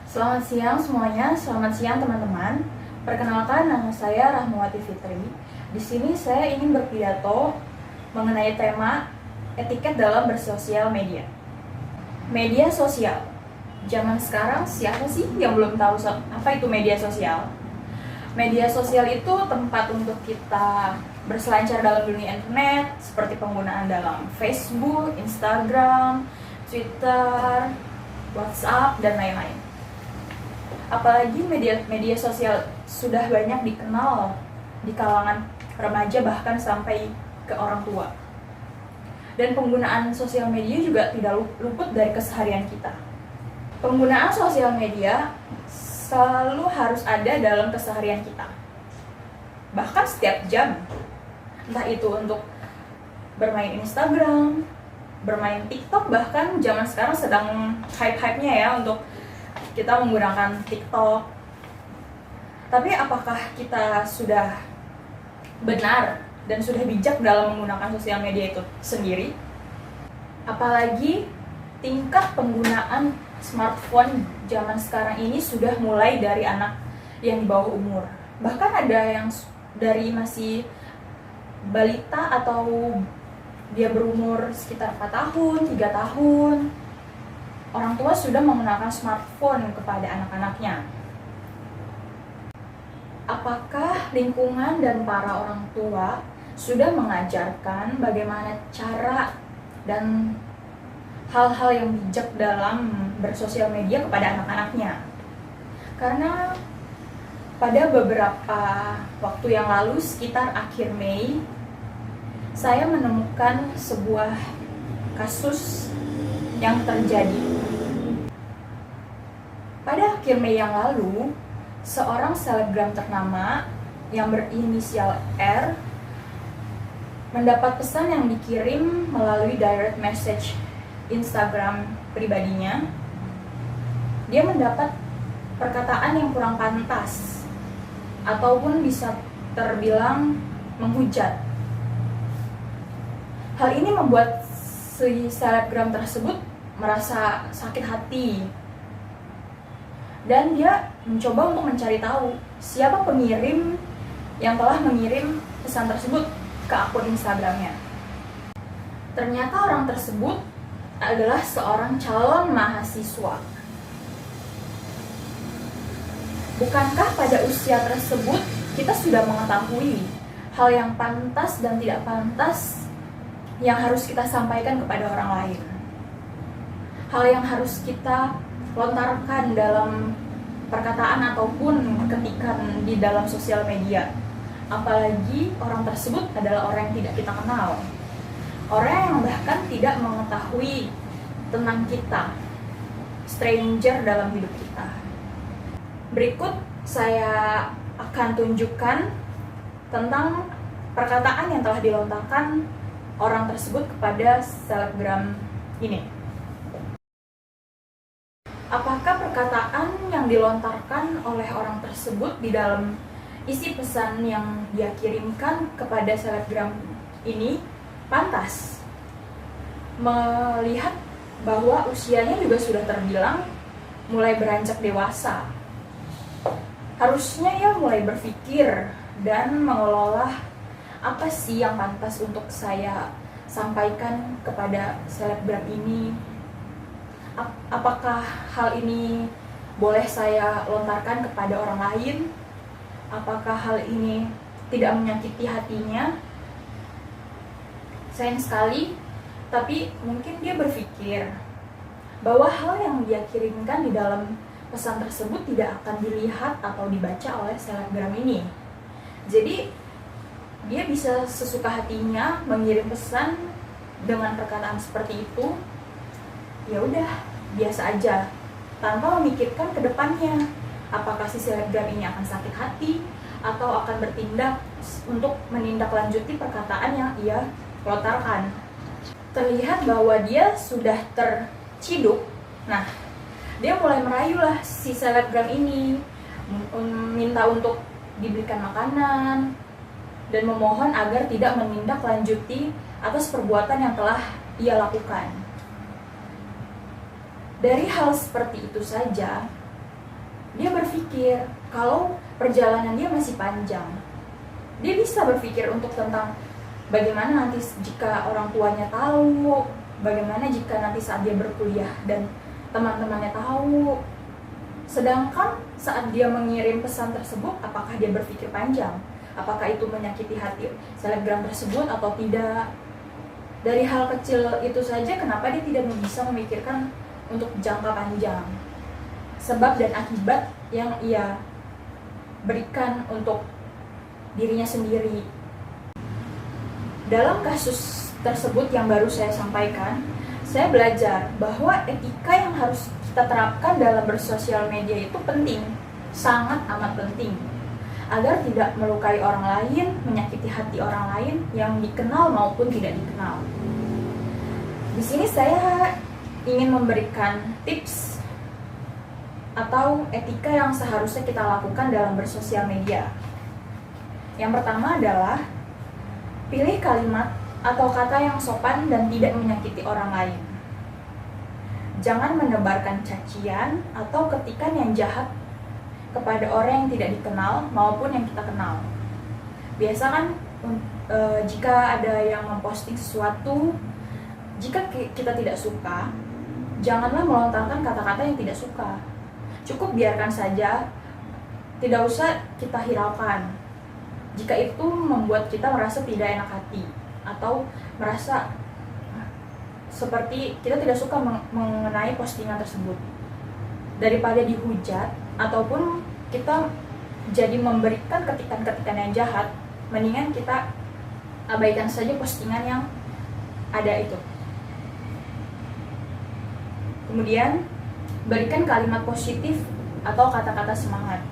Selamat siang semuanya, selamat siang teman-teman. Perkenalkan, nama saya Rahmawati Fitri. Di sini saya ingin berpidato mengenai tema etiket dalam bersosial media. Media sosial. Zaman sekarang siapa sih yang belum tahu apa itu media sosial? Media sosial itu tempat untuk kita berselancar dalam dunia internet, seperti penggunaan dalam Facebook, Instagram, Twitter, WhatsApp, dan lain-lain. Apalagi media sosial sudah banyak dikenal di kalangan remaja bahkan sampai ke orang tua. Dan penggunaan sosial media juga tidak luput dari keseharian kita. Penggunaan sosial media selalu harus ada dalam keseharian kita. Bahkan setiap jam. Entah itu untuk bermain Instagram, bermain TikTok, bahkan zaman sekarang sedang hype-hypenya ya untuk kita menggunakan TikTok. Tapi apakah kita sudah benar dan sudah bijak dalam menggunakan sosial media itu sendiri? Apalagi tingkat penggunaan smartphone zaman sekarang ini sudah mulai dari anak yang di bawah umur. Bahkan ada yang dari masih balita atau dia berumur sekitar 4 tahun, 3 tahun. Orang tua sudah menggunakan smartphone kepada anak-anaknya. Apakah lingkungan dan para orang tua sudah mengajarkan bagaimana cara dan hal-hal yang bijak dalam bersosial media kepada anak-anaknya? Karena pada beberapa waktu yang lalu, sekitar akhir Mei, saya menemukan sebuah kasus yang terjadi. Pada akhir Mei yang lalu, seorang selebgram ternama yang berinisial R mendapat pesan yang dikirim melalui direct message Instagram pribadinya. Dia mendapat perkataan yang kurang pantas ataupun bisa terbilang menghujat. Hal ini membuat si selebgram tersebut merasa sakit hati dan dia mencoba untuk mencari tahu siapa pengirim yang telah mengirim pesan tersebut ke akun Instagramnya. Ternyata orang tersebut adalah seorang calon mahasiswa. Bukankah pada usia tersebut kita sudah mengetahui hal yang pantas dan tidak pantas yang harus kita sampaikan kepada orang lain? Hal yang harus kita lontarkan dalam perkataan ataupun ketikan di dalam sosial media. Apalagi orang tersebut adalah orang yang tidak kita kenal. Orang yang bahkan tidak mengetahui tentang kita. Stranger dalam hidup kita. Berikut saya akan tunjukkan tentang perkataan yang telah dilontarkan orang tersebut kepada selebgram ini. Apakah perkataan yang dilontarkan oleh orang tersebut di dalam isi pesan yang dia kirimkan kepada selebgram ini pantas? Melihat bahwa usianya juga sudah terbilang mulai beranjak dewasa. Harusnya ia mulai berpikir dan mengelola apa sih yang pantas untuk saya sampaikan kepada selebgram ini. Apakah hal ini boleh saya lontarkan kepada orang lain? Apakah hal ini tidak menyakiti hatinya? Sayang sekali, tapi mungkin dia berpikir bahwa hal yang dia kirimkan di dalam pesan tersebut tidak akan dilihat atau dibaca oleh selebgram ini. Jadi dia bisa sesuka hatinya mengirim pesan dengan perkataan seperti itu. Ya udah, biasa aja, tanpa memikirkan ke depannya apakah si selebgram ini akan sakit hati atau akan bertindak untuk menindaklanjuti perkataan yang ia lontarkan. Terlihat bahwa dia sudah terciduk. Nah, dia mulai merayulah si selebgram ini, minta untuk diberikan makanan dan memohon agar tidak menindaklanjuti atas perbuatan yang telah ia lakukan. Dari hal seperti itu saja, dia berpikir kalau perjalanan dia masih panjang. Dia bisa berpikir untuk tentang bagaimana nanti jika orang tuanya tahu, bagaimana jika nanti saat dia berkuliah dan teman-temannya tahu. Sedangkan saat dia mengirim pesan tersebut, apakah dia berpikir panjang? Apakah itu menyakiti hati selebgram tersebut atau tidak? Dari hal kecil itu saja, kenapa dia tidak bisa memikirkan untuk jangka panjang? Sebab dan akibat yang ia berikan untuk dirinya sendiri. Dalam kasus tersebut yang baru saya sampaikan, saya belajar bahwa etika yang harus kita terapkan dalam bersosial media itu penting, sangat amat penting, agar tidak melukai orang lain, menyakiti hati orang lain yang dikenal maupun tidak dikenal. Di sini saya ingin memberikan tips atau etika yang seharusnya kita lakukan dalam bersosial media. Yang pertama adalah pilih kalimat atau kata yang sopan dan tidak menyakiti orang lain. Jangan menebarkan cacian atau ketikan yang jahat kepada orang yang tidak dikenal maupun yang kita kenal. Biasa kan jika ada yang memposting sesuatu, jika kita tidak suka, janganlah melontarkan kata-kata yang tidak suka. Cukup biarkan saja, tidak usah kita hiraukan. Jika itu membuat kita merasa tidak enak hati atau merasa seperti kita tidak suka mengenai postingan tersebut, daripada dihujat ataupun kita jadi memberikan ketikan-ketikan yang jahat, mendingan kita abaikan saja postingan yang ada itu. Kemudian berikan kalimat positif atau kata-kata semangat.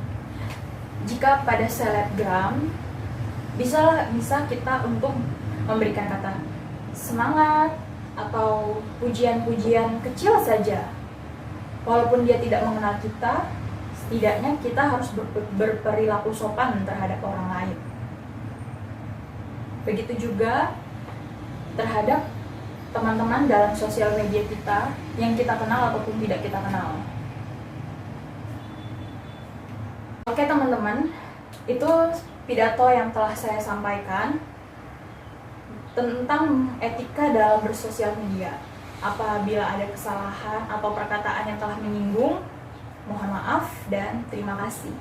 Jika pada selebgram bisa kita untuk memberikan kata semangat atau pujian-pujian kecil saja. Walaupun dia tidak mengenal kita, setidaknya kita harus berperilaku sopan terhadap orang lain. Begitu juga terhadap teman-teman dalam sosial media kita yang kita kenal ataupun tidak kita kenal. Oke teman-teman, itu pidato yang telah saya sampaikan tentang etika dalam bersosial media. Apabila ada kesalahan atau perkataan yang telah menyinggung, mohon maaf dan terima kasih.